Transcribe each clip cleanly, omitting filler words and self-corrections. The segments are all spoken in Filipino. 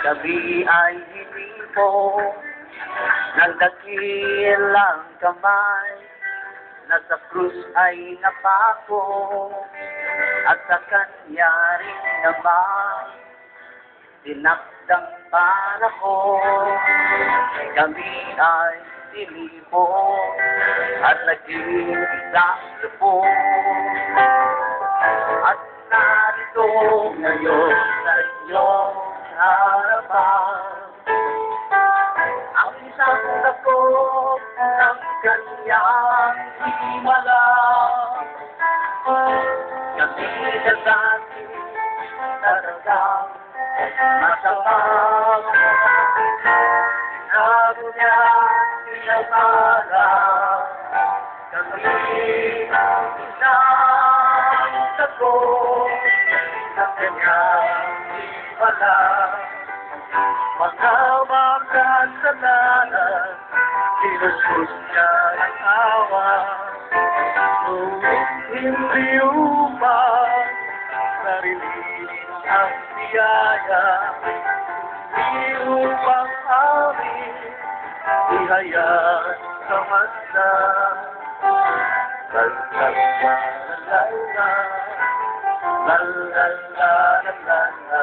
Gabi ay hinipo, nagdakilang kamay, nasa krus ay napako, at sa kanya rin naman, dinakdang para ko. Gabi ay hinipo, at naging isang lupo, at narito ngayon sa inyong harapan ang isang dakop ng kanyang himala. Kasi na dati talagang masama, sinabi niya sinamala. Kasi isang dakop ng kanyang himala. Mga makasalanan, sinuskus niya ang awa. Ngunit hindi upang sarilihin ang biyaya, hindi upang amin ihayag sa mata. La la la la la la la la la la la.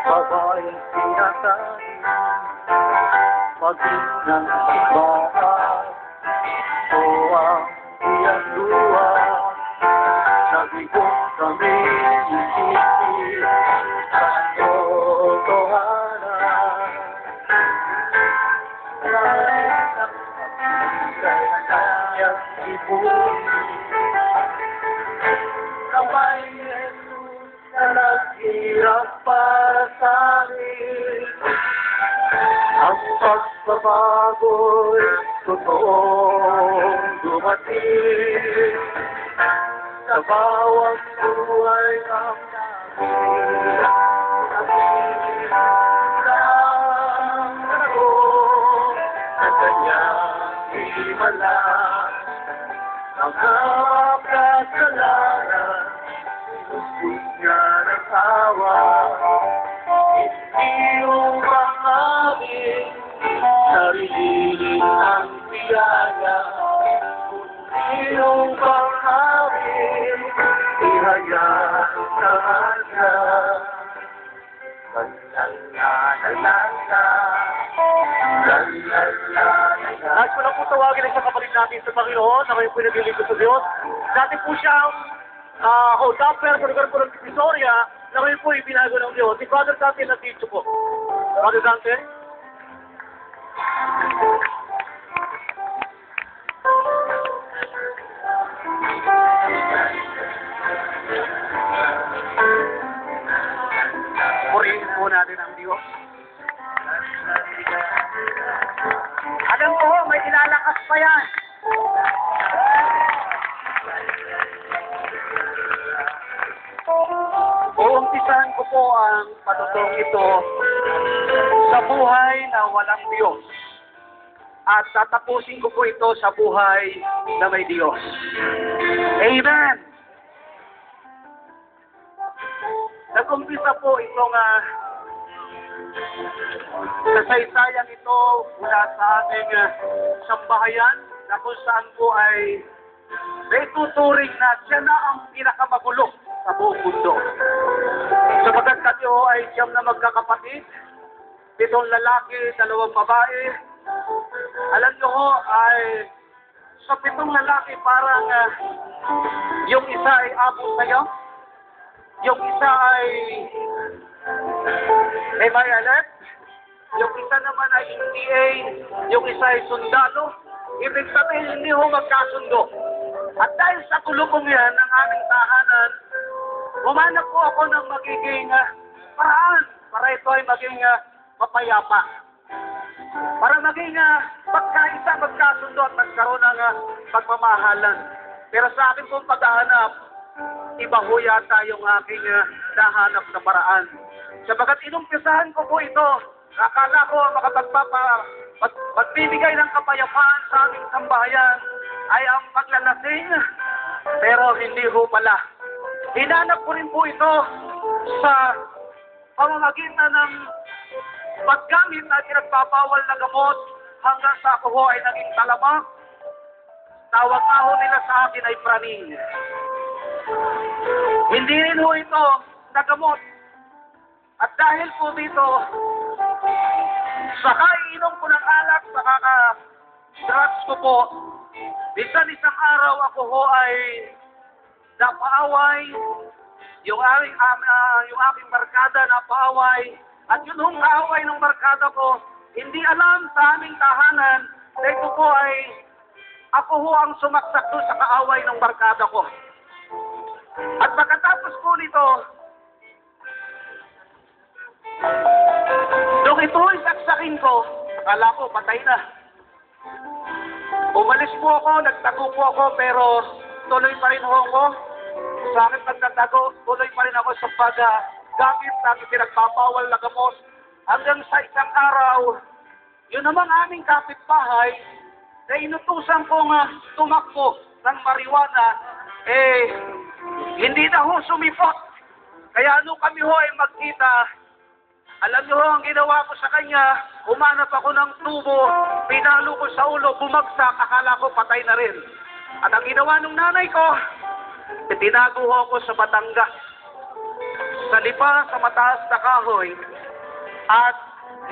Babaeng pinatay, maging ng simbahan, o ang iyang luha, nabigong kami isipin ang totohanan. Lahat ng kanyang ibunin, kamay Jesus na naghirap para sa amin. Ang pagbabago'y totoong dumating sa bawat buhay ng namin. Ang ako sa kanyang himala, mga kasalanan, sinuskus niya ng awa. Hindi upang amin sarilihin ang biyaya, kundi upang amin ihayag sa kanya. Nais ko lang po tawagin ang kapatid natin sa Panginoon na kayo po naglilingkod sa Diyos. Dati po siyang hold-upper sa lugar po ng Visoria na kayo po ibinago ng Diyos. Si Father Dante nandito po. Father Dante? Purihin po natin ang Diyos. Alam ko, may ilalakas pa yan. Uumpisahan ko po ang patutong ito sa buhay na walang Diyos. At tatapusin ko po ito sa buhay na may Diyos. Amen! Nag-umpisa po itong kasaysayang ito mula sa ating sambahayan na kung saan po ay may tuturing na siya na ang pinakamagulo sa buong mundo. Sapagkat kami ay siyam na magkakapatid, 7 lalaki, 2 babae. Alam nyo ho, ay sa 7 lalaki parang yung isa ay amo sa'yo, yung isa ay may mayalet, yung isa naman ay NPA, yung isa ay sundalo, ibig sabihin hindi ho magkasundo. At dahil sa tulupong yan ng aming tahanan, humanap po ako ng magiging paraan para ito ay maging mapayapa. Para maging pagkaisa, magkasundo at magkaroon ng pagmamahalan. Pero sa akin pong paghahanap, iba ho yata yung aking nahanap na paraan. Sabagat inumpisahan ko po ito, akala ko magbibigay ng kapayapaan sa aming sambahayan ay ang paglalasing, pero hindi ho pala. Hinanap ko rin po ito sa pamamagitan ng paggamit na pinagpapawal na gamot hanggang sa ako ho ay naging talamak. Tawag na ho nila sa akin ay praning. Hindi rin ho ito nagamot. At dahil po dito, sa kaiinom ko ng alak, sa kaka-drugs ko po, isang araw ako ho ay napaaway, yung aking barkada napaaway, at yun hong kaaway ng barkada ko, hindi alam sa aming tahanan, dahil po ay ako ho ang sumaksak doon sa kaaway ng barkada ko. At pagkatapos po nito, nung ito'y saksakin ko, akala ko patay na. Umalis po ako, nagtago po ako, pero tuloy pa rin ho ako. Sa akin pagtatago, tuloy pa rin ako sa paggamit na pinagpapawal na gamot. Hanggang sa isang araw, yun namang aming kapitbahay, na inutusan kong tumakbo ng marijuana, hindi na ho sumipot. Kaya ano kami ho ay magkita, alam niyo ho ang ginawa ko sa kanya, humanap ako ng tubo, pinalo ko sa ulo, bumagsak, akala ko patay na rin. At ang ginawa ng nanay ko, tinago ho ako sa Batangas, sa lipa, sa mataas na kahoy, at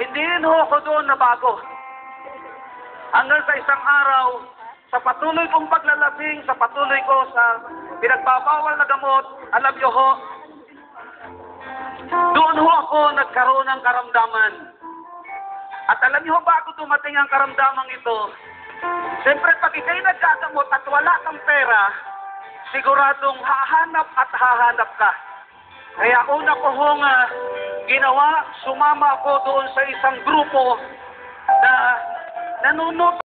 hindi rin ho ako doon nabago. Hanggang sa isang araw, sa patuloy kong paglalasing, sa patuloy ko sa pinagbabawal na gamot, alam niyo ho, doon ho ako nagkaroon ng karamdaman. At alam niyo ho, bago dumating ang karamdaman ito, siyempre pag ikay nagkagamot at wala kang pera, siguradong hahanap at hahanap ka. Kaya una ko hong ginawa, sumama ako doon sa isang grupo na nanunot